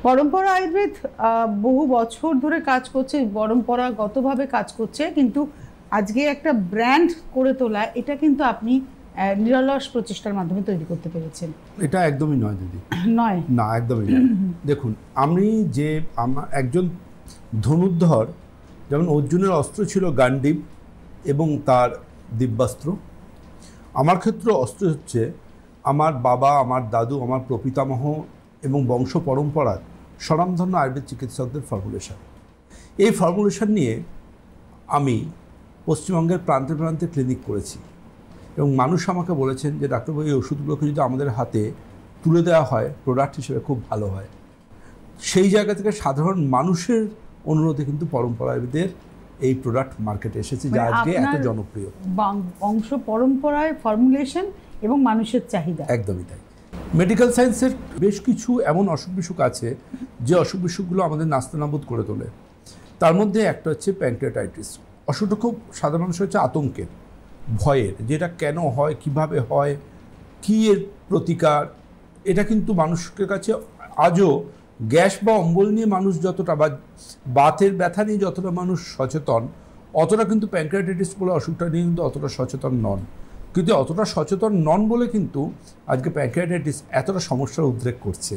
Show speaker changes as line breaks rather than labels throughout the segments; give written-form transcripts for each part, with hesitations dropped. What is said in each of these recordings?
পরম্পরা আয়ুর্বেদ বহু বছর ধরে কাজ করছে, পরম্পরাগতভাবে কাজ করছে, কিন্তু আজকে একটা ব্র্যান্ড করে তোলা, এটা কিন্তু আপনি নিরলস প্রচেষ্টার মাধ্যমে তৈরি করতে পেরেছেন।
এটা একদমই নয় দিদি,
নয়
না একদমই নয়। দেখুন, আমি যে একজন ধনুর্ধর, যেমন অর্জুনের অস্ত্র ছিল গান্ডীব এবং তার দিব্যাস্ত্র, আমার ক্ষেত্রে অস্ত্র হচ্ছে আমার বাবা, আমার দাদু, আমার প্রপিতামহ এবং বংশ পরম্পরার স্বনামধন্য আয়ুর্বেদ চিকিৎসকদের ফর্মুলেশন। এই ফর্মুলেশন নিয়ে আমি পশ্চিমবঙ্গের প্রান্তে প্রান্তে ক্লিনিক করেছি এবং মানুষ আমাকে বলেছেন যে ডাক্তারবাবু, এই ওষুধগুলোকে যদি আমাদের হাতে তুলে দেওয়া হয় প্রোডাক্ট হিসেবে খুব ভালো হয়। সেই জায়গা থেকে সাধারণ মানুষের অনুরোধে কিন্তু পরম্পরা আয়ুর্বেদের এই প্রোডাক্ট মার্কেটে এসেছে, যা আজকে এত জনপ্রিয়।
বংশ পরম্পরায় ফর্মুলেশন এবং মানুষের চাহিদা,
একদমই তাই। মেডিকেল সায়েন্সের বেশ কিছু এমন অসুখ বিসুখ আছে যে অসুখ বিসুখগুলো আমাদের নাস্তানাবুদ করে তোলে। তার মধ্যে একটা হচ্ছে প্যানক্রিয়াটাইটিস। অসুখটা খুব সাধারণ মানুষ হচ্ছে আতঙ্কের, ভয়ের, যেটা কেন হয়, কিভাবে হয়, কী এর প্রতিকার। এটা কিন্তু মানুষের কাছে আজও গ্যাস বা অম্বল নিয়ে মানুষ যতটা, বা বাতের ব্যথা নিয়ে যতটা মানুষ সচেতন, অতটা কিন্তু প্যানক্রিয়াটাইটিস বলে অসুখটা নিয়ে কিন্তু অতটা সচেতন নন। কিন্তু অতটা সচেতন নন বলে কিন্তু আজকে প্যানক্রিয়াটাইটিস এতটা সমস্যার উদ্রেক করছে।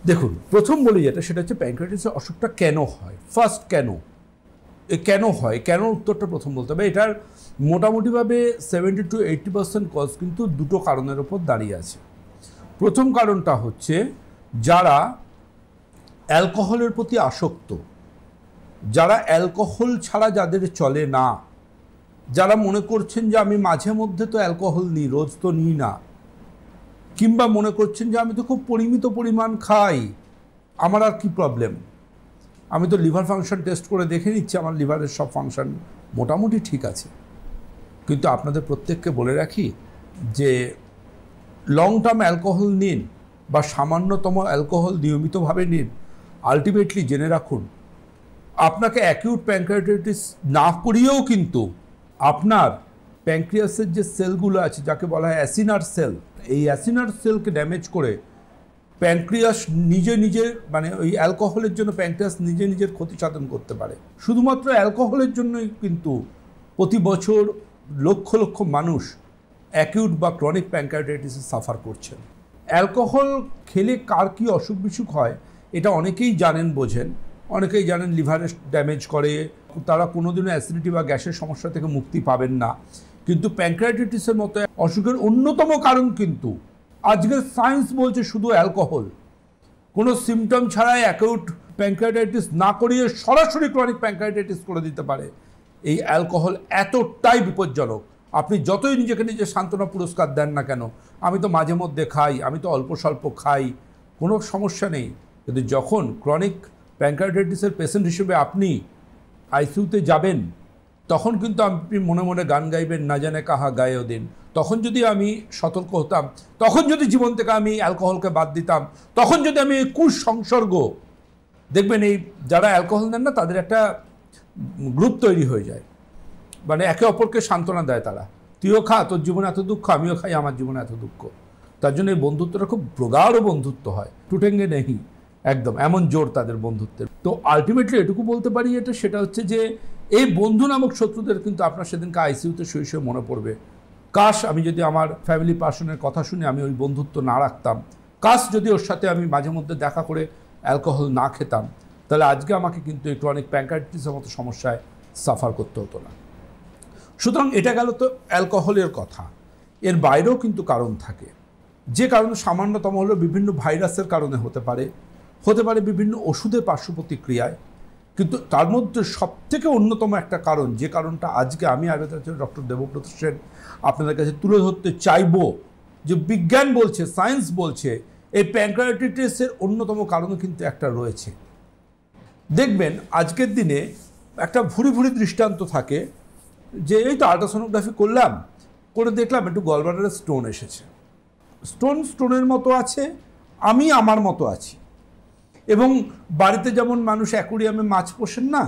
দেখুন, প্রথম বলি যেটা, সেটা হচ্ছে প্যানক্রিয়াটাইটিসের অসুখটা কেন হয়। ফার্স্ট কেন হয়, কেন উত্তরটা প্রথম বলতে হবে। এটার মোটামুটিভাবে 70 to 80% কজ কিন্তু দুটো কারণের ওপর দাঁড়িয়ে আছে। প্রথম কারণটা হচ্ছে যারা অ্যালকোহলের প্রতি আসক্ত, যারা অ্যালকোহল ছাড়া যাদের চলে না, যারা মনে করছেন যে আমি মাঝে মধ্যে তো অ্যালকোহল নিই, রোজ তো নিই না, কিংবা মনে করছেন যে আমি তো খুব পরিমিত পরিমাণ খাই, আমার আর কি প্রবলেম, আমি তো লিভার ফাংশন টেস্ট করে দেখে নিচ্ছি আমার লিভারের সব ফাংশন মোটামুটি ঠিক আছে। কিন্তু আপনাদের প্রত্যেককে বলে রাখি যে লং টার্ম অ্যালকোহল নিন বা সামান্যতম অ্যালকোহল নিয়মিতভাবে নিন, আলটিমেটলি জেনে রাখুন আপনাকে অ্যাকিউট প্যানক্রিয়াটাইটিস না করিয়েও কিন্তু আপনার প্যানক্রিয়াসের যে সেলগুলো আছে, যাকে বলা হয় অ্যাসিনার সেল, এই অ্যাসিনার সেলকে ড্যামেজ করে প্যানক্রিয়াস নিজের মানে ওই অ্যালকোহলের জন্য প্যানক্রিয়াস নিজের ক্ষতি সাধন করতে পারে। শুধুমাত্র অ্যালকোহলের জন্যই কিন্তু প্রতি বছর লক্ষ লক্ষ মানুষ অ্যাকিউট বা ক্রনিক প্যানক্রিয়াটাইটিসে সাফার করছেন। অ্যালকোহল খেলে কার কী অসুখ বিসুখ হয় এটা অনেকেই জানেন, বোঝেন। অনেকেই জানেন লিভারের ড্যামেজ করে, তারা কোনোদিনও অ্যাসিডিটি বা গ্যাসের সমস্যা থেকে মুক্তি পাবেন না। কিন্তু প্যানক্রিয়াটাইটিসের মতো অসুখের অন্যতম কারণ কিন্তু আজকের সায়েন্স বলছে শুধু অ্যালকোহল। কোনো সিমটম ছাড়াই অ্যাকিউট প্যানক্রিয়াটাইটিস না করিয়ে সরাসরি ক্রনিক প্যানক্রিয়াটাইটিস করে দিতে পারে। এই অ্যালকোহল এতটাই বিপজ্জনক, আপনি যতই নিজে সান্ত্বনা পুরস্কার দেন না কেন, আমি তো মাঝে মধ্যে খাই, আমি তো অল্প স্বল্প খাই, কোনো সমস্যা নেই। কিন্তু যখন ক্রনিক প্যানক্রিয়াটাইটিসের পেশেন্ট হিসেবে আপনি আইসিইউতে যাবেন, তখন কিন্তু আপনি মনে মনে গান গাইবেন, না জানে কাহা গায়েও দিন। তখন যদি আমি সতর্ক হতাম, তখন যদি জীবন থেকে আমি অ্যালকোহলকে বাদ দিতাম, তখন যদি আমি কুসংসর্গ, দেখবেন এই যারা অ্যালকোহল নেন না তাদের একটা গ্রুপ তৈরি হয়ে যায়, মানে একে অপরকে সান্ত্বনা দেয় তারা, তুইও খা, তোর জীবনে এত দুঃখ, আমিও খাই, আমার জীবনে এত দুঃখ। তার জন্য এই বন্ধুত্বটা খুব প্রগাঢ় বন্ধুত্ব হয়, টুটেঙ্গে নেই, একদম এমন জোর তাদের বন্ধুত্বের। তো আলটিমেটলি এটুকু বলতে পারি সেটা হচ্ছে যে এই বন্ধু নামক শত্রুদের কিন্তু আপনার সেদিনকে আইসিইউতে শুয়ে মনে পড়বে, কাশ আমি যদি আমার ফ্যামিলি পার্সনের কথা শুনে আমি ওই বন্ধুত্ব না রাখতাম, কাশ যদি ওর সাথে আমি মাঝে মধ্যে দেখা করে অ্যালকোহল না খেতাম, তাহলে আজকে আমাকে কিন্তু এই ক্রনিক প্যানক্রিয়াটাইটিসের মতো সমস্যায় সাফার করতে হতো না। সুতরাং এটা গেল তো অ্যালকোহলের কথা। এর বাইরেও কিন্তু কারণ থাকে, যে কারণ সামান্যতম হলেও বিভিন্ন ভাইরাসের কারণে হতে পারে বিভিন্ন ওষুধের পার্শ্ব প্রতিক্রিয়ায়। কিন্তু তার মধ্যে সবথেকে অন্যতম একটা কারণ, যে কারণটা আজকে আমি আয়ুর্বেদাচার্য ডক্টর দেবব্রত সেন আপনাদের কাছে তুলে ধরতে চাইব, যে বিজ্ঞান বলছে, সায়েন্স বলছে, এই প্যানক্রিয়াটাইটিসের অন্যতম কারণও কিন্তু একটা রয়েছে। দেখবেন আজকের দিনে একটা ভুরি দৃষ্টান্ত থাকে যে এই তো আল্ট্রাসোনোগ্রাফি করলাম, করে দেখলাম একটু গলব্লাডারে স্টোন এসেছে, স্টোনের মতো আছে, আমি আমার মতো আছি। এবং বাড়িতে যেমন মানুষ অ্যাকুরিয়ামে মাছ পোষেন না,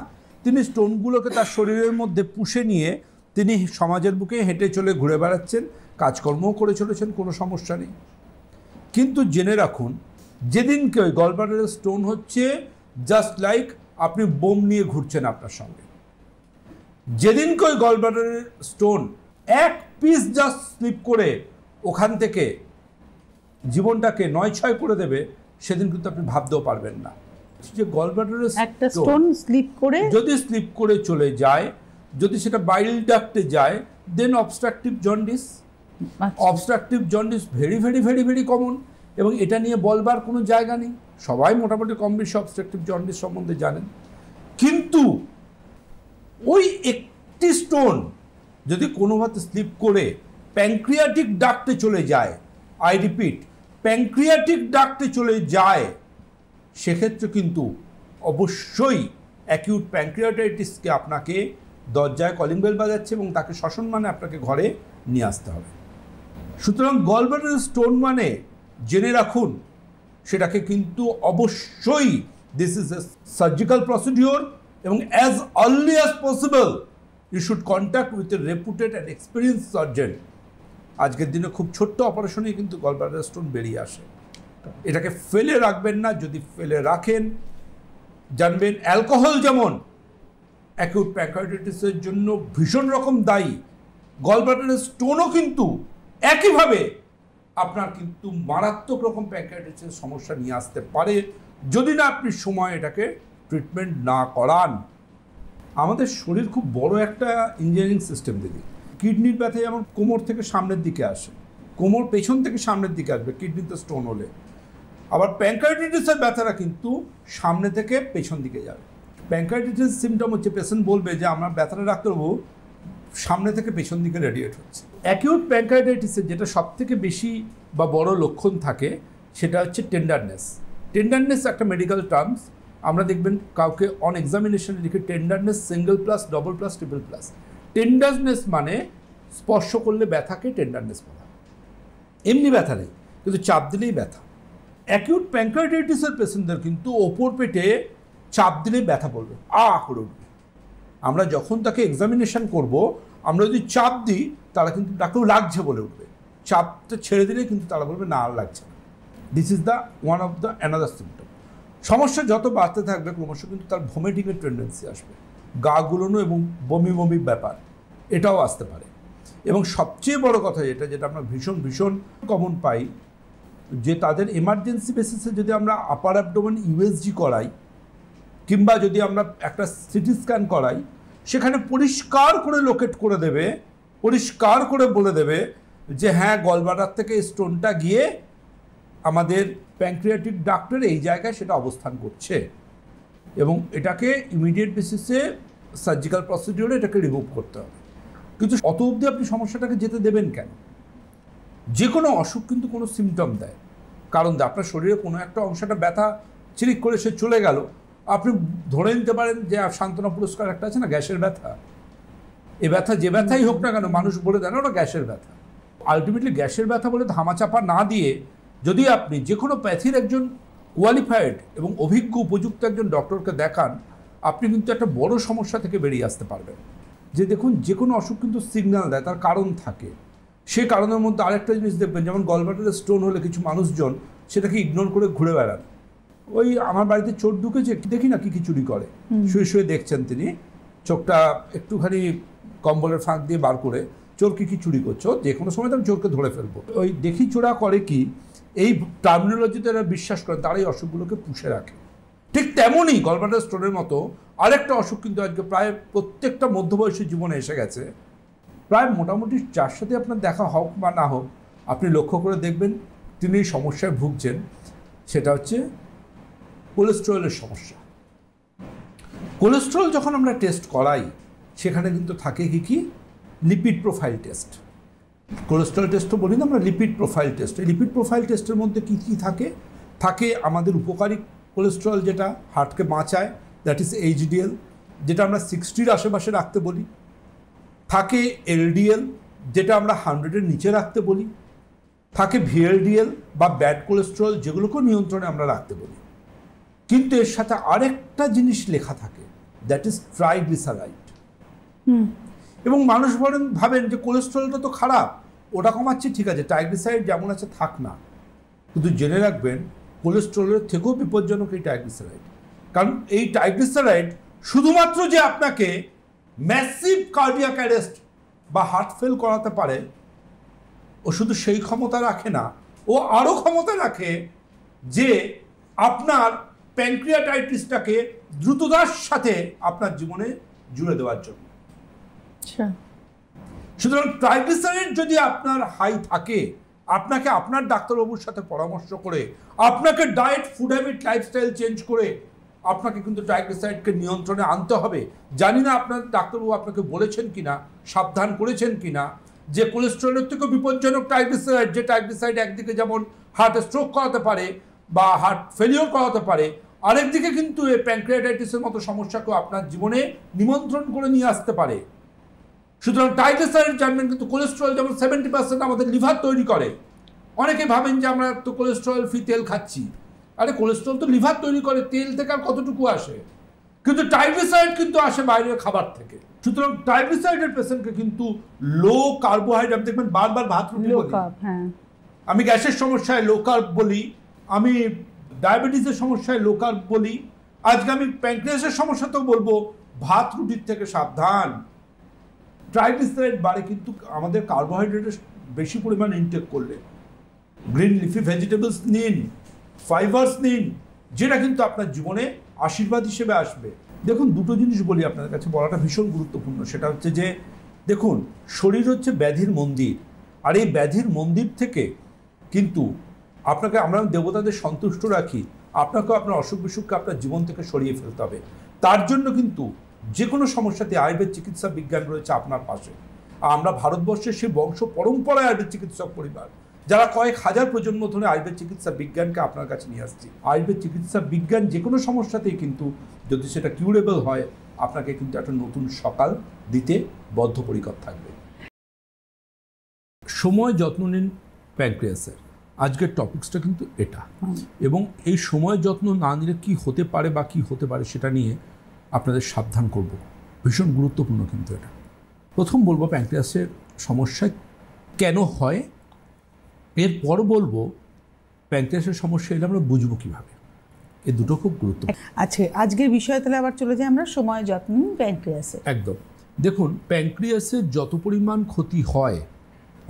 তিনি স্টোনগুলোকে তার শরীরের মধ্যে পুষে নিয়ে তিনি সমাজের বুকে হেঁটে চলে ঘুরে বেড়াচ্ছেন, কাজকর্মও করে চলেছেন, কোনো সমস্যা নেই। কিন্তু জেনে রাখুন যেদিনকে ওই গলব্লাডারের স্টোন হচ্ছে জাস্ট লাইক আপনি বোম নিয়ে ঘুরছেন আপনার সঙ্গে। যেদিনকে ওই গলব্লাডারের স্টোন এক পিস জাস্ট স্লিপ করে ওখান থেকে জীবনটাকে নয়-ছয় করে দেবে, সেদিন কিন্তু আপনি ভাবতেও পারবেন না যে গলব্লাডারের
একটা স্টোন স্লিপ করে
যদি স্লিপ করে চলে যায়, যদি সেটা বাইল ডাক্টে যায়, then obstructive jaundice. Obstructive jaundice very very very very common, এবং এটা নিয়ে বলবার কোনো জায়গা নেই। সবাই মোটামুটি কম বেশি অবস্ট্রাকটিভ জন্ডিস সম্বন্ধে জানেন। কিন্তু ওই একটি স্টোন যদি কোনোভাবে স্লিপ করে প্যানক্রিয়াটিক ডাক্টে চলে যায়, আই রিপিট, প্যানক্রিয়াটিক ডাক্টে চলে যায়, সেক্ষেত্রে কিন্তু অবশ্যই অ্যাকিউট প্যানক্রিয়াটাইটিসকে আপনাকে দরজায় কলিং বেল বাজাচ্ছে এবং তাকে শ্বসন মানে আপনাকে ঘরে নিয়ে আসতে হবে। সুতরাং গলব্লাডারের স্টোন মানে জেনে রাখুন, সেটাকে কিন্তু অবশ্যই this is a surgical procedure, এবং as early as possible you should contact with a reputed and experience surgeon. আজকের দিনে খুব ছোট্ট অপারেশনেই কিন্তু গলব্লাডার স্টোন বেরিয়ে আসে। এটাকে ফেলে রাখবেন না। যদি ফেলে রাখেন, জানবেন অ্যালকোহল যেমন অ্যাকিউট প্যানক্রিয়াটাইটিসের জন্য ভীষণ রকম দায়ী, গলব্লাডারের স্টোনও কিন্তু একইভাবে আপনার কিন্তু মারাত্মক রকম প্যানক্রিয়াটাইটিসের সমস্যা নিয়ে আসতে পারে যদি না আপনি সময় এটাকে ট্রিটমেন্ট না করান। আমাদের শরীর খুব বড় একটা ইঞ্জিনিয়ারিং সিস্টেম দিদি। কিডনির ব্যথা যেমন কোমর থেকে সামনের দিকে আসে, কোমর পেছন থেকে সামনের দিকে আসবে কিডনিতে স্টোন হলে। আবার প্যানক্রিয়াটাইটিসের ব্যথাটা কিন্তু সামনে থেকে পেছন দিকে যাবে। প্যানক্রিয়াটাইটিস সিমটম হচ্ছে পেশেন্ট বলবে যে আমার ব্যথাটা ডাক্তারবাবু সামনে থেকে পেছন দিকে রেডিয়েট হচ্ছে। অ্যাকিউট প্যানক্রিয়াটাইটিসের যেটা সবথেকে বেশি বা বড় লক্ষণ থাকে সেটা হচ্ছে টেন্ডারনেস। টেন্ডারনেস একটা মেডিকেল টার্মস। আমরা দেখবেন কাউকে অন এক্সামিনেশনে লিখে tenderness single plus, double plus, triple plus. Tenderness মানে স্পর্শ করলে ব্যথাকে টেন্ডারনেস বলা। এমনি ব্যথা নেই, কিন্তু চাপ দিলেই ব্যথা। অ্যাকিউট প্যানক্রিয়াটাইটিসের পেশেন্টদের কিন্তু ওপর পেটে চাপ দিলেই ব্যথা পড়বে, করে উঠবে। আমরা যখন তাকে এক্সামিনেশন করব, আমরা যদি চাপ দিই তারা কিন্তু ডাক্তার লাগছে বলে উঠবে, চাপটা ছেড়ে দিলে কিন্তু তারা বলবে না আর লাগছে না। This is the one of the another symptom. সমস্যা যত বাড়তে থাকবে ক্রমশ কিন্তু তার ভমিটিংয়ের টেন্ডেন্সি আসবে, গা গুলোনো এবং বমি বমি ব্যাপার এটাও আসতে পারে। এবং সবচেয়ে বড় কথা যেটা আমরা ভীষণ ভীষণ কমন পাই, যে তাদের এমার্জেন্সি বেসিসে যদি আমরা আপার অ্যাবডোমেন ইউএসজি করাই কিংবা যদি আমরা একটা সিটি স্ক্যান করাই, সেখানে পরিষ্কার করে লোকেট করে দেবে, পরিষ্কার করে বলে দেবে যে হ্যাঁ গলব্লাডার থেকে স্টোনটা গিয়ে আমাদের প্যানক্রিয়াটিক ডাক্টের এই জায়গায় সেটা অবস্থান করছে, এবং এটাকে ইমিডিয়েট বেসিসে সার্জিক্যাল প্রসিডিওরে এটাকে রিমুভ করতে হবে। কিন্তু অত অবধি আপনি সমস্যাটাকে যেতে দেবেন কেন? যে কোনো অসুখ কিন্তু কোনো সিমটম দেয়, কারণ আপনার শরীরে কোনো একটা অংশটা ব্যথা চিরিক করে সে চলে গেল, আপনি ধরে নিতে পারেন যে সান্ত্বনা পুরস্কার একটা আছে না, গ্যাসের ব্যথা। এ ব্যথা যে ব্যথাই হোক না কেন মানুষ বলে দেন ওটা গ্যাসের ব্যথা। আলটিমেটলি গ্যাসের ব্যথা বলে ধামাচাপা না দিয়ে যদি আপনি যে কোনো প্যাথির একজন কোয়ালিফাইড এবং অভিজ্ঞ উপযুক্ত একজন ডক্টরকে দেখান, আপনি কিন্তু একটা বড় সমস্যা থেকে বেরিয়ে আসতে পারবেন। যে দেখুন, যে কোনো অসুখ কিন্তু সিগন্যাল দেয়, তার কারণ থাকে। সে কারণের মধ্যে আরেকটা জিনিস দেখবেন, যেমন গলব্লাডারের স্টোন হলে কিছু মানুষজন সেটাকে ইগনোর করে ঘুরে বেড়ান। ওই আমার বাড়িতে চোর ঢুকেছে, দেখি না কি চুরি করে, শুয়ে শুয়ে দেখছেন তিনি, চোখটা একটুখানি কম্বলের ফাঁক দিয়ে বার করে চোর কি চুরি করছো, যে কোনো সময় তো আমি চোরকে ধরে ফেলবো। ওই দেখি চোরা করে কি, এই টার্মিনোলজিতে যারা বিশ্বাস করেন তারা এই অসুখগুলোকে পুষে রাখে। ঠিক তেমনই গলব্লাডার স্টোনের মতো আরেকটা অসুখ কিন্তু আজকে প্রায় প্রত্যেকটা মধ্যবয়সী জীবনে এসে গেছে। প্রায় মোটামুটি যার সাথে আপনার দেখা হোক বা না হোক, আপনি লক্ষ্য করে দেখবেন তিনি এই সমস্যায় ভুগছেন। সেটা হচ্ছে কোলেস্টেরলের সমস্যা। কোলেস্টেরল যখন আমরা টেস্ট করাই, সেখানে কিন্তু থাকে কি লিপিড প্রোফাইল টেস্ট। কোলেস্টেরল টেস্টও বলি না আমরা, লিপিড প্রোফাইল টেস্ট। এই লিপিড প্রোফাইল টেস্টের মধ্যে কী থাকে আমাদের উপকারী কোলেস্টেরল যেটা হার্টকে বাঁচায়, দ্যাট ইজ এইচডিএল, যেটা আমরা 60-র আশেপাশে রাখতে বলি। থাকে এলডিএল, যেটা আমরা 100-এর নিচে রাখতে বলি। থাকে ভিএলডিএল বা ব্যাড কোলেস্টেরল, যেগুলোকেও নিয়ন্ত্রণে আমরা রাখতে বলি। কিন্তু এর সাথে আরেকটা জিনিস লেখা থাকে, দ্যাট ইজ ট্রাইগ্লিসারাইড। এবং মানুষ ভাবেন যে কোলেস্টেরলটা তো খারাপ, ওটা কমাচ্ছে ঠিক আছে, ট্রাইগ্লিসারাইড যেমন আছে থাক না। কিন্তু জেনে রাখবেন কোলেস্টেরলের থেকেও বিপজ্জনক এই ট্রাইগ্লিসারাইড। কারণ এই ট্রাইগ্লিসারাইড শুধুমাত্র যে আপনাকে ম্যাসিভ কার্ডিয়াক অ্যারেস্ট বা হার্ট ফেল করাতে পারে, ও শুধু সেই ক্ষমতা রাখে না, ও আরও ক্ষমতা রাখে যে আপনার প্যানক্রিয়াটাইটিসটাকে দ্রুততার সাথে আপনার জীবনে জুড়ে দেওয়ার জন্য। সুতরাং ট্রাইগ্লিসারাইড যদি আপনার হাই থাকে, আপনাকে আপনার ডাক্তারবাবুর সাথে পরামর্শ করে, আপনাকে diet, food habit, lifestyle change করে আপনাকে কিন্তু ট্রাইগ্লিসারাইডকে নিয়ন্ত্রণে আনতে হবে। জানি না আপনার ডাক্তারবাবু আপনাকে বলেছেন কিনা, সাবধান করেছেন কিনা যে কোলেস্টেরলের থেকেও বিপজ্জনক ট্রাইগ্লিসারাইড, যে ট্রাইগ্লিসারাইড একদিকে যেমন হার্ট স্ট্রোক করাতে পারে বা হার্ট ফেলিওর করাতে পারে, আরেকদিকে কিন্তু এই প্যানক্রিয়াটাইটিসের মতো সমস্যাকেও আপনার জীবনে নিমন্ত্রণ করে নিয়ে আসতে পারে। সুতরাং ট্রাইগ্লিসারাইড জানবেন কিন্তু কোলেস্টেরল যেমন 70% আমাদের লিভার তৈরি করে। অনেকে ভাবেন যে আমরা তো কোলেস্টেরল ফ্রি তেল খাচ্ছি, আরে কোলেস্টেরল তো লিভার তৈরি করে, তেল থেকে আর কতটুকু আসে? কিন্তু ট্রাইগ্লিসারাইড কিন্তু আসে বাইরের খাবার থেকে। সুতরাং ট্রাইগ্লিসারাইডের পেশেন্টকে কিন্তু লো কার্বোহাইড্রেট, দেখবেন বারবার ভাত রুটি বলি, আমি গ্যাসের সমস্যায় লো কার্ব বলি, আমি ডায়াবেটিসের সমস্যায় লো কার্ব বলি, আজকে আমি প্যানক্রিয়াসের সমস্যাতেও বলবো ভাত রুটির থেকে সাবধান। ট্রাইগ্লিসারাইড বাড়ে কিন্তু আমাদের কার্বোহাইড্রেটের বেশি পরিমাণ ইনটেক করলে। গ্রিন লিফি ভেজিটেবলস নিন, ফাইবার্স নিন, যেটা কিন্তু আপনার জীবনে আশীর্বাদ হিসেবে আসবে। দেখুন, দুটো জিনিস বলি আপনাদের কাছে, বলাটা ভীষণ গুরুত্বপূর্ণ। সেটা হচ্ছে যে দেখুন, শরীর হচ্ছে ব্যাধির মন্দির, আর এই ব্যাধির মন্দির থেকে কিন্তু আপনাকে, আমরা দেবতাদের সন্তুষ্ট রাখি, আপনাকেও আপনার অসুখ বিসুখকে আপনার জীবন থেকে সরিয়ে ফেলতে হবে। তার জন্য কিন্তু যে কোনো সমস্যাতে আয়ুর্বেদ চিকিৎসা বিজ্ঞান রয়েছে আপনার পাশে। আমরা ভারতবর্ষের সেই বংশ পরম্পরায় আয়ুর্বেদ চিকিৎসক পরিবার, যারা কয়েক হাজার প্রজন্ম ধরে আয়ুর্বেদ চিকিৎসা বিজ্ঞানকে আপনার কাছে নিয়ে আসছি। আয়ুর্বেদ চিকিৎসা বিজ্ঞান যে কোনো সমস্যাতেই কিন্তু, যদি সেটা কিউরেবল হয়, আপনাকে কিন্তু একটা নতুন সকাল দিতে বদ্ধপরিকর থাকবে। সময় যত্ন নিন প্যানক্রিয়াসের, আজকের টপিকসটা কিন্তু এটা। এবং এই সময় যত্ন না নিলে কী হতে পারে বা কী হতে পারে সেটা নিয়ে আপনাদের সাবধান করব, ভীষণ গুরুত্বপূর্ণ কিন্তু এটা। প্রথম বলবো প্যানক্রিয়াসের সমস্যা কেন হয়, এরপর বলবো প্যানক্রিয়াসের সমস্যা এলে আমরা বুঝবো কীভাবে। এই দুটো খুব গুরুত্বপূর্ণ।
আচ্ছা, আজকের বিষয়ে তাহলে আবার চলে যাই আমরা সময় যত্ন প্যানক্রিয়াসে।
একদম। দেখুন, প্যানক্রিয়াসের যত পরিমাণ ক্ষতি হয়,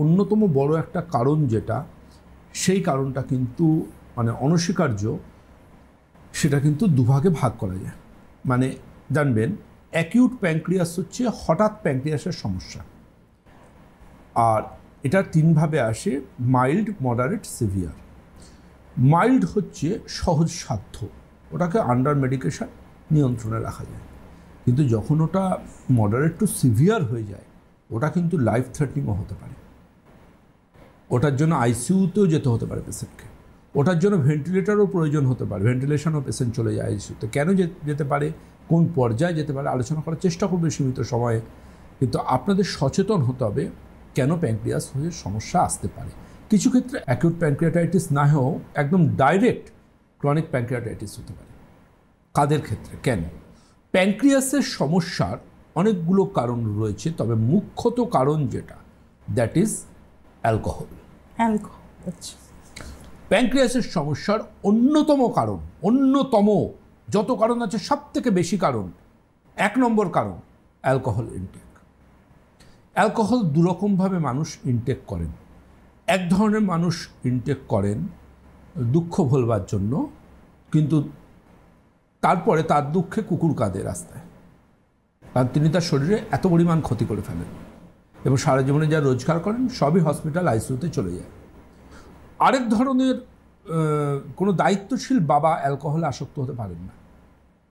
অন্যতম বড় একটা কারণ যেটা, সেই কারণটা কিন্তু মানে অনস্বীকার্য, সেটা কিন্তু দুভাগে ভাগ করা যায়। মানে জানবেন, অ্যাকিউট প্যানক্রিয়াস হচ্ছে হঠাৎ প্যানক্রিয়াসের সমস্যা, আর এটা তিনভাবে আসে: মাইল্ড, মডারেট, সিভিয়ার। মাইল্ড হচ্ছে সহজ সাধ্য, ওটাকে আন্ডার মেডিকেশন নিয়ন্ত্রণে রাখা যায়। কিন্তু যখন ওটা মডারেট টু সিভিয়ার হয়ে যায়, ওটা কিন্তু লাইফ থ্রেটনিংও হতে পারে। ওটার জন্য আইসিইউতেও যেতে হতে পারে পেশেন্টকে, ওটার জন্য ভেন্টিলেটারও প্রয়োজন হতে পারে, ভেন্টিলেশনও পেশেন্ট চলে যায় আইসিইউতে। কেন যেতে পারে, কোন পর্যায়ে যেতে পারে, আলোচনা করার চেষ্টা করবে সীমিত সময়ে। কিন্তু আপনাদের সচেতন হতে হবে কেন প্যানক্রিয়াস হয়ে সমস্যা আসতে পারে। কিছু ক্ষেত্রে অ্যাকিউট প্যানক্রিয়াটাইটিস না হয়েও একদম ডাইরেক্ট ক্রনিক প্যানক্রিয়াটাইটিস হতে পারে। কাদের ক্ষেত্রে, কেন? প্যানক্রিয়াসের সমস্যার অনেকগুলো কারণ রয়েছে, তবে মুখ্যত কারণ যেটা, দ্যাট ইজ অ্যালকোহল। প্যানক্রিয়াসের সমস্যার অন্যতম কারণ, যত কারণ আছে সব থেকে বেশি কারণ, 1 নম্বর কারণ অ্যালকোহল ইনটেক। অ্যালকোহল দুরকমভাবে মানুষ ইনটেক করেন। এক ধরনের মানুষ ইনটেক করেন দুঃখ ভোলবার জন্য, কিন্তু তারপরে তার দুঃখে কুকুর কাঁদে রাস্তায়, কারণ তিনি তার শরীরে এত পরিমাণ ক্ষতি করে ফেলেন এবং সারা জীবনে যা রোজগার করেন সবই হসপিটাল, আইসিইউতে চলে যায়। আরেক ধরনের কোনো দায়িত্বশীল বাবা অ্যালকোহলে আসক্ত হতে পারেন না,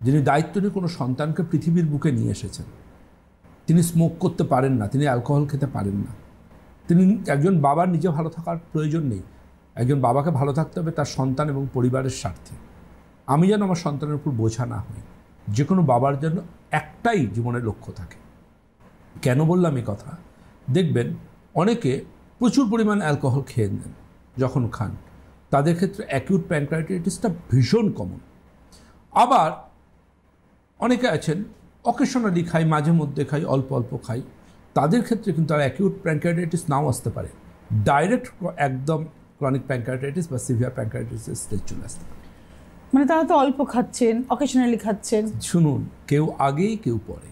যিনি দায়িত্ব নিয়ে কোনো সন্তানকে পৃথিবীর বুকে নিয়ে এসেছেন। তিনি স্মোক করতে পারেন না, তিনি অ্যালকোহল খেতে পারেন না। তিনি, একজন বাবার নিজে ভালো থাকার প্রয়োজন নেই, একজন বাবাকে ভালো থাকতে হবে তার সন্তান এবং পরিবারের স্বার্থে। আমি যেন আমার সন্তানের উপর বোঝা না হই, যে কোনো বাবার জন্য একটাই জীবনের লক্ষ্য থাকে। কেন বললাম এই কথা? দেখবেন অনেকে প্রচুর পরিমাণ অ্যালকোহল খেয়ে নেন, যখন খান তাদের ক্ষেত্রে অ্যাকিউট প্যানক্রিয়াটাইটিসটা ভীষণ কমন। আবার অনেকে আছেন অকেশনালি খাই, মাঝে মধ্যে খাই, অল্প অল্প খাই, তাদের ক্ষেত্রে কিন্তু আর অ্যাকিউট প্যানক্রিয়াটাইটিস নাও আসতে পারে। ডাইরেক্ট একদম ক্রনিক প্যানক্রিয়াটাইটিস বা সিভিয়ার প্যানক্রিয়াটাইটিসের স্টেজ চলে আসতে পারে।
মানে তারা তো অল্প খাচ্ছেন, অকেশনালি খাচ্ছেন।
শুনুন, কেউ আগেই কেউ পরে,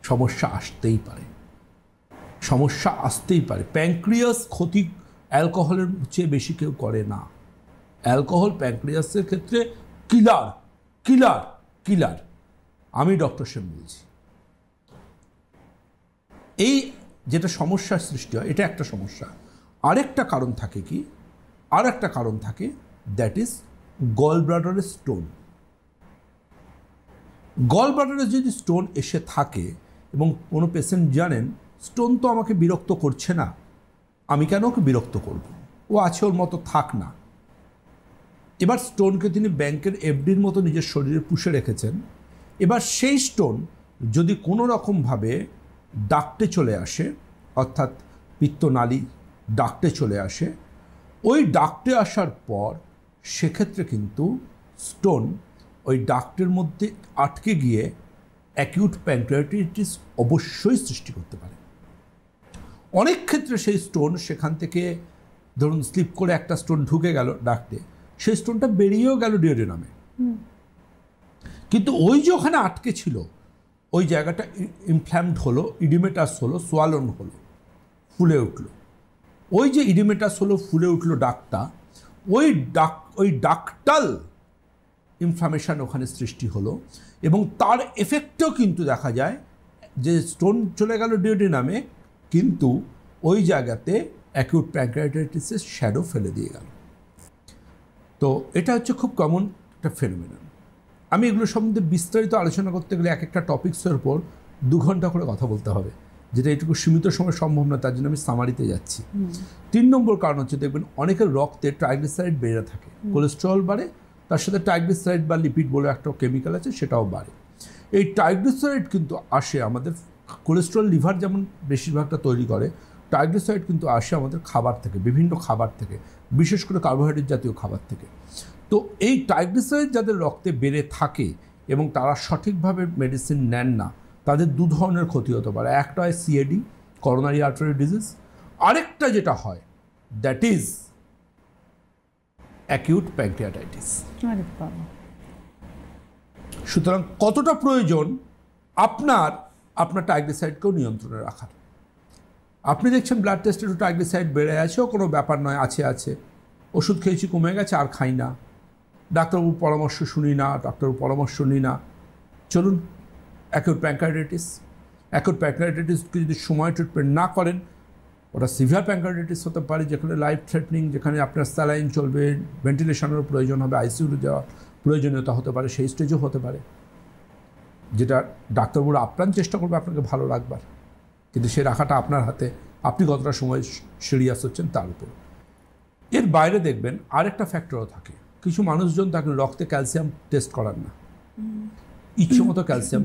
সমস্যা আসতেই পারে, সমস্যা আসতেই পারে। প্যানক্রিয়াস ক্ষতি অ্যালকোহলের চেয়ে বেশি কেউ করে না। অ্যালকোহল প্যানক্রিয়াসের ক্ষেত্রে কিলার কিলার কিলার। আমি ডক্টর সেন বলছি। এই যেটা সমস্যার সৃষ্টি হয়, এটা একটা সমস্যা। আরেকটা কারণ থাকে কি, আর একটা কারণ থাকে, দ্যাট ইজ গল ব্লাডারের স্টোন। গল ব্লাডারে যদি স্টোন এসে থাকে এবং কোনো পেশেন্ট জানেন স্টোন তো আমাকে বিরক্ত করছে না, আমি কেন ওকে বিরক্ত করব, ও আছে ওর মতো থাক না। এবার স্টোনকে তিনি ব্যাংকের এফডির মতো নিজের শরীরে পুষে রেখেছেন। এবার সেই স্টোন যদি কোনো রকমভাবে ডাক্টে চলে আসে, অর্থাৎ পিত্তনালী ডাক্টে চলে আসে, ওই ডাক্টে আসার পর সেক্ষেত্রে কিন্তু স্টোন ওই ডাক্টের মধ্যে আটকে গিয়ে অ্যাকিউট প্যানক্রিয়াটাইটিস অবশ্যই সৃষ্টি করতে পারে। অনেক ক্ষেত্রে সেই স্টোন সেখান থেকে ধরুন স্লিপ করে একটা স্টোন ঢুকে গেল ডাক্টে, সেই স্টোনটা বেরিয়েও গেল ডিওডেনামে, কিন্তু ওই যে ওখানে আটকে ছিল ওই জায়গাটা ইনফ্ল্যামড হলো, ইডিমেটাস হলো, সোয়ালন হলো, ফুলে উঠলো। ওই যে ইডিমেটাস হলো, ফুলে উঠলো ডাকটা, ওই ডাকটাল ইনফ্লামেশন ওখানে সৃষ্টি হলো এবং তার এফেক্টও কিন্তু দেখা যায় যে স্টোন চলে গেল ডিওডেনামে, কিন্তু ওই জায়গাতে অ্যাকিউট প্যানক্রিয়াটাইটিসের শ্যাডো ফেলে দিয়ে গেল। তো এটা হচ্ছে খুব কমন একটা ফেনোমেনন। আমি এগুলো সম্বন্ধে বিস্তারিত আলোচনা করতে গেলে এক একটা টপিক্সের উপর 2 ঘন্টা করে কথা বলতে হবে, যেটা এটুকু সীমিত সময় সম্ভব না, তার জন্য আমি সামারিতে যাচ্ছি। 3 নম্বর কারণ হচ্ছে, দেখবেন অনেকের রক্তে ট্রাইগ্লিসারাইড বেড়ে থাকে, কোলেস্টেরল বাড়ে, তার সাথে ট্রাইগ্লিসারাইড বা লিপিড বলে একটা কেমিক্যাল আছে, সেটাও বাড়ে। এই ট্রাইগ্লিসারাইড কিন্তু আসে আমাদের কোলেস্টেরল, লিভার যেমন বেশিরভাগটা তৈরি করে, ট্রাইগ্লিসারাইড কিন্তু আসে আমাদের খাবার থেকে, বিভিন্ন খাবার থেকে, বিশেষ করে কার্বোহাইড্রেট জাতীয় খাবার থেকে। তো এই ট্রাইগ্লিসারাইড যাদের রক্তে বেড়ে থাকে এবং তারা সঠিকভাবে মেডিসিন নেন না, তাদের 2 ধরনের ক্ষতি হতে পারে। একটা হয় সিএডি, করোনারি আর্টারি ডিজিজ, আরেকটা যেটা হয় দ্যাট ইজ অ্যাকিউট প্যানক্রিয়াটাইটিস। সুতরাং কতটা প্রয়োজন আপনার ট্রাইগ্লিসারাইডকেও নিয়ন্ত্রণে রাখার। আপনি দেখছেন ব্লাড টেস্টে একটু ট্রাইগ্লিসারাইড বেড়ে আছে, ও কোনো ব্যাপার নয়, আছে, ওষুধ খেয়েছি কমে গেছে, আর খাই না, ডাক্তারবাবুর পরামর্শ শুনি না, ডাক্তারবাবুর পরামর্শ নিই না, চলুন অ্যাকিউট প্যানক্রিয়াটাইটিসকে যদি সময় ট্রিটমেন্ট না করেন, ওটা সিভিয়ার প্যানক্রিয়াটাইটিস হতে পারে, যেখানে লাইফ থ্রেটনিং, যেখানে আপনার স্যালাইন চলবে, ভেন্টিলেশনেরও প্রয়োজন হবে, আইসিইউতে যাওয়া প্রয়োজনীয়তা হতে পারে, সেই স্টেজও হতে পারে, যেটা ডাক্তারবাবুরা আপ্রাণ চেষ্টা করবে আপনাকে ভালো রাখবার, কিন্তু সে রাখাটা আপনার হাতে, আপনি কতটা সময় সিরিয়াস হচ্ছেন তার উপর। এর বাইরে দেখবেন আরেকটা ফ্যাক্টরও থাকে, কিছু মানুষজন তাকে রক্তে ক্যালসিয়াম টেস্ট করান না, ইচ্ছে মতো ক্যালসিয়াম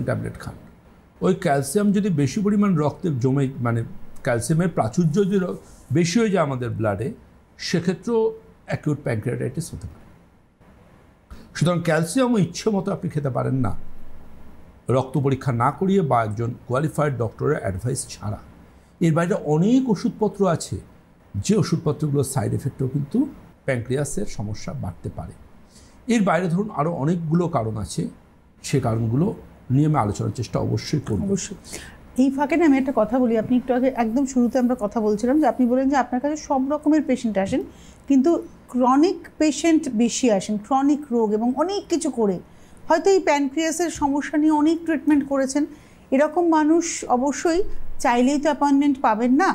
ট্যাবলেট খান, ওই ক্যালসিয়াম যদি বেশি পরিমাণ রক্তে জমে, মানে ক্যালসিয়ামের প্রাচুর্য যদি বেশি হয়ে যায় আমাদের ব্লাডে, সেক্ষেত্রেও অ্যাকিউট প্যানক্রিয়াটাইটিস হতে পারে। সুতরাং ক্যালসিয়ামও ইচ্ছে মতো আপনি খেতে পারেন না, রক্ত পরীক্ষা না করিয়ে বা একজন কোয়ালিফাইড ডক্টরের অ্যাডভাইস ছাড়া। এর বাইরে অনেক ওষুধপত্র আছে, যে ওষুধপত্রগুলোর সাইড এফেক্টও কিন্তু প্যানক্রিয়াসের সমস্যা বাড়তে পারে। এর বাইরে ধরুন আরও অনেকগুলো কারণ আছে, সে কারণগুলো নিয়ে আমি আলোচনার চেষ্টা অবশ্যই করব।
অবশ্যই। এই ফাঁকে না আমি একটা কথা বলি, আপনি একটু আগে একদম শুরুতে আমরা কথা বলছিলাম যে আপনি বলেন যে আপনার কাছে সব রকমের পেশেন্ট আসেন, কিন্তু ক্রনিক পেশেন্ট বেশি আসেন, ক্রনিক রোগ এবং অনেক কিছু করে, হয়তো এই প্যানক্রিয়াসের সমস্যা নিয়ে অনেক ট্রিটমেন্ট করেছেন, এরকম মানুষ অবশ্যই চাইলেই তো অ্যাপয়েন্টমেন্ট পাবেন না।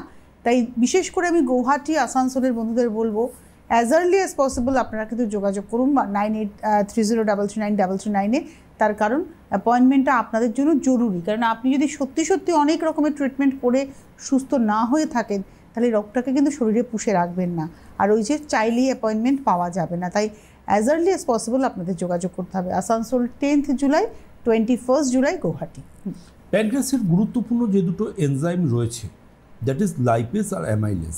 তাই বিশেষ করে আমি গৌহাটি, আসানসোলের বন্ধুদের বলবো, অ্যাজ আর্লি অ্যাজ পসিবল আপনারা কিন্তু যোগাযোগ করুন 9830339339-এ। তার কারণ অ্যাপয়েন্টমেন্টটা আপনাদের জন্য জরুরি, কারণ আপনি যদি সত্যি সত্যি অনেক রকমের ট্রিটমেন্ট করে সুস্থ না হয়ে থাকেন, তাহলে রোগটাকে কিন্তু শরীরে পুষে রাখবেন না, আর ওই যে চাইলেই অ্যাপয়েন্টমেন্ট পাওয়া যাবে না। তাই অ্যাজ আর্লি অ্যাজ পসিবল আপনাদের যোগাযোগ করতে হবে। Asansol 10th July, 21st July Guwahati.
প্যানক্রিয়াসের গুরুত্বপূর্ণ যে দুটো এনজাইম রয়েছে, দ্যাট ইজ লাইপেজ আর অ্যামাইলেজ।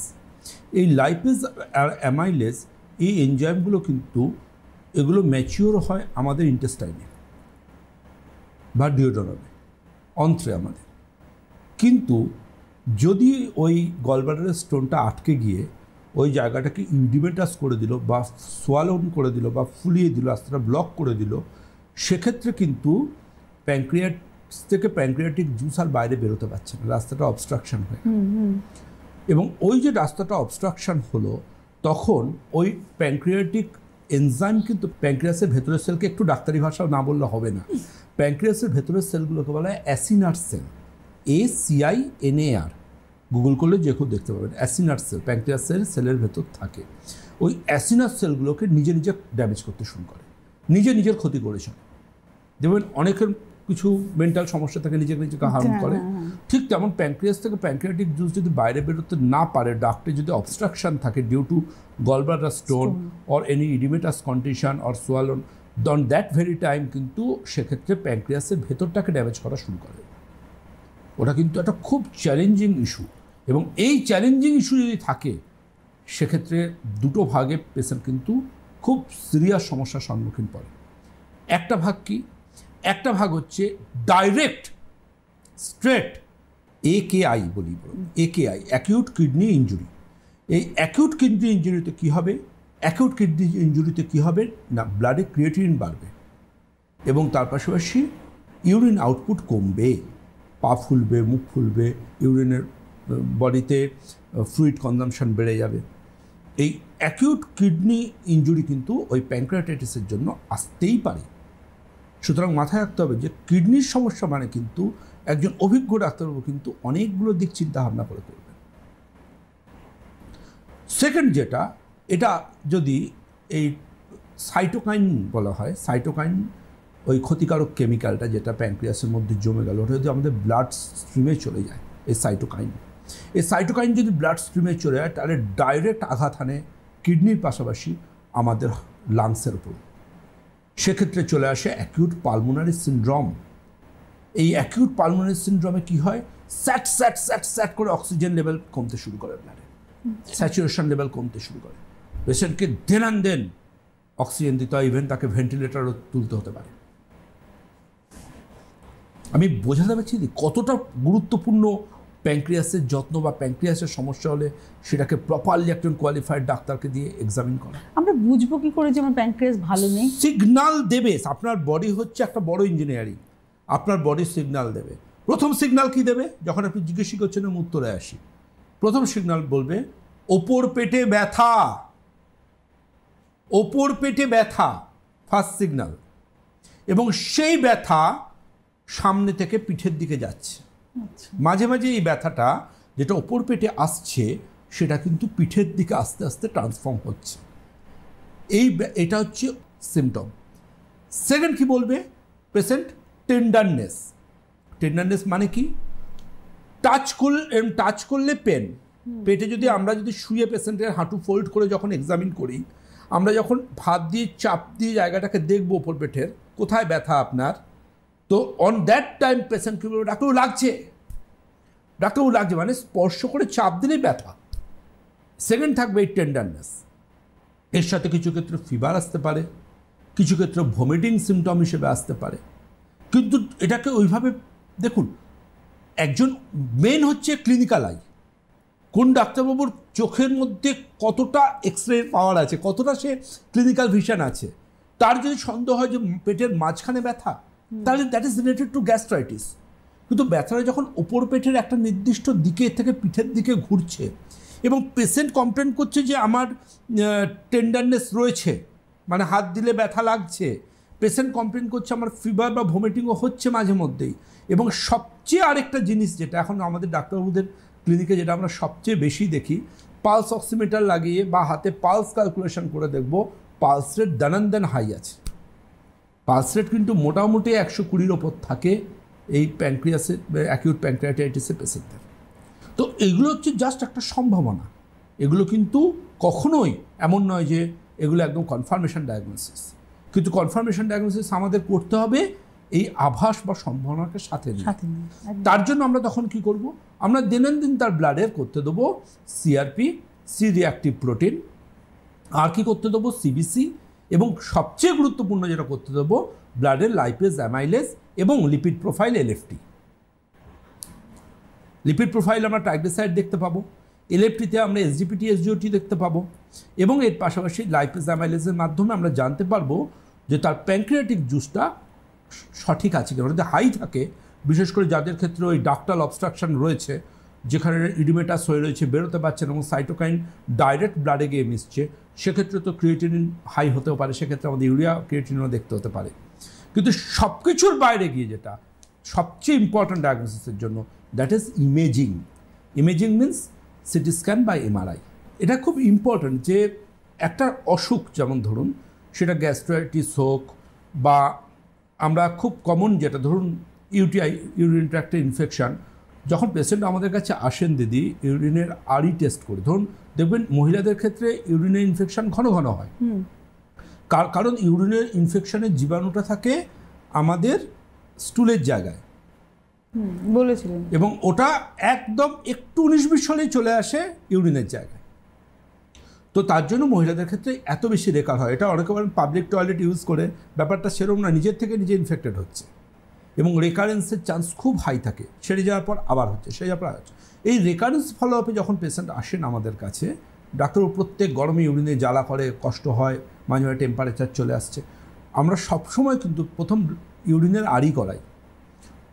এই লাইপেজ আর অ্যামাইলেজ, এই এনজাইমগুলো কিন্তু এগুলো ম্যাচিওর হয় আমাদের ইন্টেস্টাইনে বা ডিওডেনামে, অন্ত্রে আমাদের, কিন্তু যদি ওই গলব্লাডারের স্টোনটা আটকে গিয়ে ওই জায়গাটাকে ইউডিমেটাস করে দিল বা সোয়ালোন করে দিল বা ফুলিয়ে দিল, রাস্তাটা ব্লক করে দিল, সেক্ষেত্রে কিন্তু প্যানক্রিয়াস থেকে প্যানক্রিয়াটিক জুস আর বাইরে বেরোতে পারছে না, রাস্তাটা অবস্ট্রাকশন হয়ে। এবং ওই যে রাস্তাটা অবস্ট্রাকশন হলো, তখন ওই প্যানক্রিয়াটিক এনজাইম কিন্তু প্যানক্রিয়াসের ভেতরের সেলকে, একটু ডাক্তারি ভাষাও না বললে হবে না, প্যানক্রিয়াসের ভেতরের সেলগুলোকে বলা হয় অ্যাসিনার সেল, ACINAR, গুগল করলে যে কেউ দেখতে পাবেন। অ্যাসিনার সেল প্যানক্রিয়াসের সেলের ভেতর থাকে। ওই অ্যাসিনার সেলগুলোকে নিজে নিজে ড্যামেজ করতে শুরু করে, নিজের ক্ষতি করেছে। দেখবেন অনেকের কিছু মেন্টাল সমস্যা থাকে, নিজেকে হার্ম করে। ঠিক তেমন প্যানক্রিয়াস থেকে প্যানক্রিয়াটিক জুস যদি বাইরে বেরোতে না পারে, ডাক্টে যদি অবস্ট্রাকশন থাকে due to gallbladder stone or any oedematous condition or swollen, on that very time কিন্তু সেক্ষেত্রে প্যানক্রিয়াসের ভেতরটাকে ড্যামেজ করা শুরু করে। ওটা কিন্তু একটা খুব চ্যালেঞ্জিং ইস্যু, এবং এই চ্যালেঞ্জিং ইস্যু যদি থাকে সেক্ষেত্রে দুটো ভাগে পেশেন্ট কিন্তু খুব সিরিয়াস সমস্যার সম্মুখীন পড়ে। একটা ভাগ কি? একটা ভাগ হচ্ছে ডাইরেক্ট স্ট্রেট AKI বলি, AKI অ্যাকিউট কিডনি ইঞ্জুরি। এই অ্যাকিউট কিডনি ইঞ্জুরিতে কী হবে? অ্যাকিউট কিডনি ইঞ্জুরিতে কী হবে না, ব্লাডে ক্রিয়েটিনিন বাড়বে এবং তার পাশাপাশি ইউরিন আউটপুট কমবে, পা ফুলবে, মুখ ফুলবে, ইউরিনের বডিতে ফ্লুইড কনজামশন বেড়ে যাবে। এই অ্যাকিউট কিডনি ইঞ্জুরি কিন্তু ওই প্যানক্রিয়াটাইটিসের জন্য আসতেই পারে। সুতরাং মাথায় রাখতে হবে যে কিডনির সমস্যা মানে কিন্তু একজন অভিজ্ঞ ডাক্তারবাবু কিন্তু অনেকগুলো দিক চিন্তা ভাবনা করে করবেন। সেকেন্ড যেটা, এটা যদি এই সাইটোকাইন বলা হয়, সাইটোকাইন ওই ক্ষতিকারক কেমিক্যালটা যেটা প্যানক্রিয়াসের মধ্যে জমে গেল, ওটা যদি আমাদের ব্লাড স্ট্রিমে চলে যায়, এই সাইটোকাইন যদি ব্লাড স্ট্রিমে চলে যায় তাহলে ডাইরেক্ট আঘাত হানে কিডনির পাশাপাশি আমাদের লাংসের উপর। সেক্ষেত্রে চলে আসে অ্যাকিউট পালমোনারি সিনড্রোম। এই অ্যাকিউট পালমোনারি সিনড্রোমে কী হয়, স্যাট স্যাট স্যাট স্যাট করে অক্সিজেন লেভেল কমতে শুরু করে, ব্লাডে স্যাচুরেশন লেভেল কমতে শুরু করে, পেশেন্টকে দেন অক্সিজেন দিতে হয়, ইভেন তাকে ভেন্টিলেটরও তুলতে হতে পারে। আমি বোঝাতে পারছি কতটা গুরুত্বপূর্ণ প্যানক্রিয়াসের যত্ন বা প্যানক্রিয়াসের সমস্যা হলে সেটাকে প্রপারলি একজন কোয়ালিফাইড ডাক্তারকে দিয়ে এক্সামিন করা।
আমরা বুঝবো কি করে যে আমার প্যানক্রিয়াস ভালো নেই?
সিগন্যাল দেবে, আপনার বডি হচ্ছে একটা বড় ইঞ্জিনিয়ারিং, আপনার বডি সিগন্যাল দেবে। প্রথম সিগন্যাল কি দেবে? যখন আপনি জিজ্ঞেস করছেন আমি উত্তরে আসি, প্রথম সিগন্যাল বলবে ওপর পেটে ব্যথা, ওপর পেটে ব্যথা, ফার্স্ট সিগন্যাল। এবং সেই ব্যথা সামনে থেকে পিঠের দিকে যাচ্ছে। মাঝে মাঝে এই ব্যথাটা যেটা ওপর পেটে আসছে সেটা কিন্তু পিঠের দিকে আস্তে আস্তে ট্রান্সফর্ম হচ্ছে। এটা হচ্ছে সিমটম। সেকেন্ড কি বলবে পেশেন্ট? টেন্ডারনেস। টেন্ডারনেস মানে কি? টাচ করলে পেন। পেটে যদি আমরা শুয়ে পেশেন্টের হাঁটু ফোল্ড করে যখন এক্সামিন করি, আমরা যখন হাত দিয়ে চাপ দিয়ে জায়গাটাকে দেখবো ওপর পেটের কোথায় ব্যথা আপনার, তো অন দ্যাট টাইম পেশেন্ট কি বলবে? ডাক্তারবাবু লাগছে, ডাক্তারবাবু লাগছে, মানে স্পর্শ করে চাপ দিলেই ব্যথা। সেকেন্ড থাকবে এই টেন্ডারনেস। এর সাথে কিছু ক্ষেত্রে ফিভার আসতে পারে, কিছু ক্ষেত্রে ভমিটিং সিমটম হিসেবে আসতে পারে। কিন্তু এটাকে ওইভাবে দেখুন, একজন মেন হচ্ছে ক্লিনিক্যাল আই। কোন ডাক্তারবাবুর চোখের মধ্যে কতটা এক্সরে পাওয়ার আছে, কতটা সে ক্লিনিক্যাল ভিশন আছে, তার যদি সন্দেহ হয় যে পেটের মাঝখানে ব্যথা, তাহলে that is related to gastritis. কিন্তু ব্যথাটা যখন ওপর পেটের একটা নির্দিষ্ট দিকে থেকে পিঠের দিকে ঘুরছে এবং পেশেন্ট কমপ্লেন করছে যে আমার টেন্ডারনেস রয়েছে, মানে হাত দিলে ব্যথা লাগছে, পেশেন্ট কমপ্লেন করছে আমার ফিভার বা ভমিটিংও হচ্ছে মাঝে মধ্যেই, এবং সবচেয়ে আরেকটা জিনিস যেটা এখন আমাদের ডাক্তারবাবুদের ক্লিনিকে যেটা আমরা সবচেয়ে বেশি দেখি, পালস অক্সিমিটার লাগিয়ে বা হাতে পালস ক্যালকুলেশন করে দেখব পালস রেট দানান্দন হাই আছে। পালস রেট কিন্তু মোটামুটি 120-র ওপর থাকে এই প্যানক্রিয়াসের অ্যাকিউট প্যানক্রিয়াটাইটিসের পেশেন্টদের। তো এগুলো হচ্ছে জাস্ট একটা সম্ভাবনা, এগুলো কিন্তু কখনোই এমন নয় যে এগুলো একদম কনফার্মেশন ডায়াগনোসিস। কিন্তু কনফার্মেশন ডায়াগনোসিস আমাদের করতে হবে এই আভাস বা সম্ভাবনাকে সাথে নিয়ে। তার জন্য আমরা তখন কি করব? আমরা দৈনন্দিন তার ব্লাডের করতে দেবো CRP, সি রিঅ্যাক্টিভ প্রোটিন, আর কি করতে দেবো CBC, এবং সবচেয়ে গুরুত্বপূর্ণ যেটা করতে দেবো ব্লাডের লাইপেজ, অ্যামাইলেজ এবং lipid profile LFT। Lipid profile আমরা ট্রাইগ্লিসারাইড দেখতে পাবো, এলএফটিতে আমরা এসজিপিটি এসজিওটি দেখতে পাবো, এবং এর পাশাপাশি লাইপেজ অ্যামাইলেজের মাধ্যমে আমরা জানতে পারবো যে তার প্যানক্রিয়াটিক জুসটা সঠিক আছে কিনা। যদি হাই থাকে, বিশেষ করে যাদের ক্ষেত্রে ওই ডাক্টাল অবস্ট্রাকশন রয়েছে, যেখানে ইডিমেটাস হয়ে রয়েছে, বেরোতে পারছে না এবং সাইটোকাইন ডাইরেক্ট ব্লাডে গিয়ে মিশছে, সেক্ষেত্রে তো ক্রিয়েটিনিন হাই হতেও পারে, সেক্ষেত্রে আমাদের ইউরিয়া ক্রিয়েটিনিনও দেখতে হতে পারে। কিন্তু সব কিছুর বাইরে গিয়ে যেটা সবচেয়ে ইম্পর্ট্যান্ট ডায়াগনোসিসের জন্য, that is imaging. Imaging means CT scan বা এমআরআই। এটা খুব ইম্পর্ট্যান্ট যে একটা অসুখ, যেমন ধরুন সেটা গ্যাস্ট্রাইটিস হোক, বা আমরা খুব কমন যেটা ধরুন ইউটিআই, ইউরিন ট্র্যাক্টের ইনফেকশান, যখন পেশেন্ট আমাদের কাছে আসেন দিদি, ইউরিনের আরই টেস্ট করে, ধরুন দেখবেন মহিলাদের ক্ষেত্রে ইউরিনের ইনফেকশান ঘন ঘন হয়, কারণ ইউরিনের ইনফেকশনের জীবাণুটা থাকে আমাদের স্টুলের জায়গায়
বলেছিলেন,
এবং ওটা একদম একটু 19-20 হলেই চলে আসে ইউরিনের জায়গায়। তো তার জন্য মহিলাদের ক্ষেত্রে এত বেশি রেকার হয়। এটা অনেকে বলেন পাবলিক টয়লেট ইউজ করে, ব্যাপারটা সেরকম না, নিজের থেকে নিজে ইনফেক্টেড হচ্ছে এবং রেকারেন্সের চান্স খুব হাই থাকে। সেরে যাওয়ার পর আবার হচ্ছে, সেরে যাওয়ার পর হচ্ছে। এই রেকারেন্স ফলো আপে যখন পেশেন্ট আসেন আমাদের কাছে, ডাক্তার প্রত্যেক গরমে ইউরিনে জ্বালা করে, কষ্ট হয়, মাঝে মাঝে টেম্পারেচার চলে আসছে, আমরা সবসময় কিন্তু প্রথম ইউরিনের আরই করাই,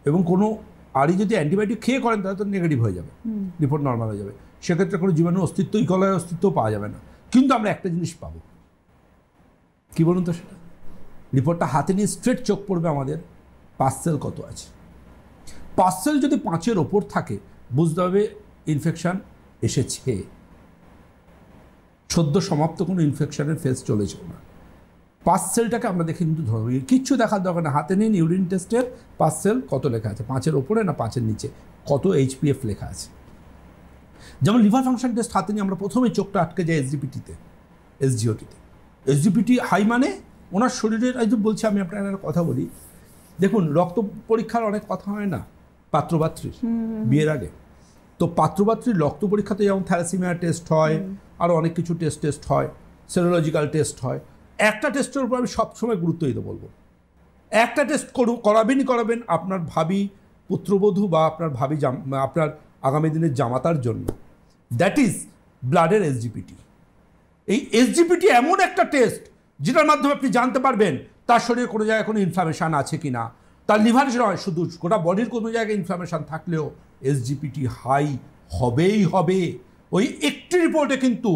এবং কোনো আরই যদি অ্যান্টিবায়োটিক খেয়ে করেন তাহলে তো নেগেটিভ হয়ে যাবে, রিপোর্ট নর্মাল হয়ে যাবে, সেক্ষেত্রে কোনো জীবাণু অস্তিত্ব, ইকলের অস্তিত্বও পাওয়া যাবে না। কিন্তু আমরা একটা জিনিস পাবো, কী বলুন তো, সেটা রিপোর্টটা হাতে নিয়ে স্ট্রেট চোখ পড়বে আমাদের, পার্সেল কত আছে। পার্সেল যদি 5-এর ওপর থাকে, বুঝতে হবে ইনফেকশান এসেছে, সদ্য সমাপ্ত কোনো ইনফেকশানের ফেজ চলেছে না। পার্সেলটাকে আমরা দেখে কিন্তু ধরবো, কিচ্ছু দেখার দরকার না, হাতে নিন ইউরিন টেস্টের পার্সেল কত লেখা আছে, 5-এর ওপরে না 5-এর নিচে, কত এইচপিএফ লেখা আছে। যেমন লিভার ফাংশন টেস্ট হাতে নিয়ে আমরা প্রথমে চোখটা আটকে যাই এসজিপিটিতে, এসজিওটিতে। এসজিপিটি হাই মানে ওনার শরীরের, এই যে বলছি আমি আপনার একটা কথা বলি, দেখুন রক্ত পরীক্ষার অনেক কথা হয় না পাত্রপাত্রীর বিয়ের আগে, তো পাত্রপাত্রীর রক্ত পরীক্ষাতে যেমন থ্যালাসেমিয়া টেস্ট হয়, আরও অনেক কিছু টেস্ট হয়, সেরোলজিক্যাল টেস্ট হয়। একটা টেস্টের উপর আমি সবসময় গুরুত্ব দিতে বলবো, একটা টেস্ট করাবেন আপনার ভাবি পুত্রবধূ বা আপনার ভাবি আপনার আগামী দিনের জামাতার জন্য, দ্যাট ইজ ব্লাডের এসজিপিটি। এই এসজিপিটি এমন একটা টেস্ট যেটার মাধ্যমে আপনি জানতে পারবেন তার শরীরে কোনো জায়গায় কোনো ইনফ্লামেশান আছে কি না, তার লিভার নয়, শুধু গোটা বডির কোনো জায়গায় ইনফ্লামেশান থাকলেও এসজিপিটি হাই হবেই হবে। ওই একটি রিপোর্টে কিন্তু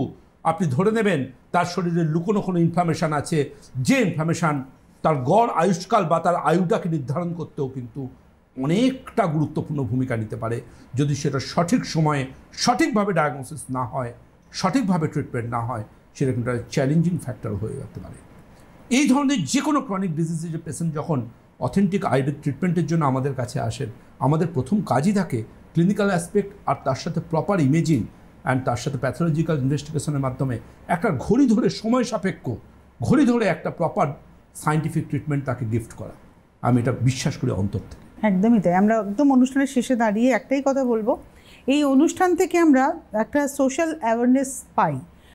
আপনি ধরে নেবেন তার শরীরে লুকোনো কোনো ইনফ্লামেশান আছে, যে ইনফ্লামেশান তার গড় আয়ুষ্কাল বা তার আয়ুটাকে নির্ধারণ করতেও কিন্তু অনেকটা গুরুত্বপূর্ণ ভূমিকা নিতে পারে। যদি সেটা সঠিক সময়ে সঠিকভাবে ডায়াগনোসিস না হয়, সঠিকভাবে ট্রিটমেন্ট না হয়, সেটা কিন্তু একটা চ্যালেঞ্জিং ফ্যাক্টর হয়ে যেতে পারে। এই ধরনের যে কোনো ক্রনিক ডিজিজের যে পেশেন্ট যখন অথেন্টিক আয়ুর্বেদিক ট্রিটমেন্টের জন্য আমাদের কাছে আসেন, আমাদের প্রথম কাজই থাকে ক্লিনিক্যাল অ্যাসপেক্ট আর তার সাথে প্রপার ইমেজিং অ্যান্ড তার সাথে প্যাথোলজিক্যাল ইনভেস্টিগেশনের মাধ্যমে একটা ঘড়ি ধরে, সময় সাপেক্ষ ঘড়ি ধরে একটা প্রপার সায়েন্টিফিক ট্রিটমেন্ট তাকে গিফট করা। আমি এটা বিশ্বাস করি অন্তর থেকে।
একদমই তাই। আমরা একদম অনুষ্ঠানের শেষে দাঁড়িয়ে একটাই কথা বলবো, এই অনুষ্ঠান থেকে আমরা একটা সোশ্যাল অ্যাওয়ারনেস পাই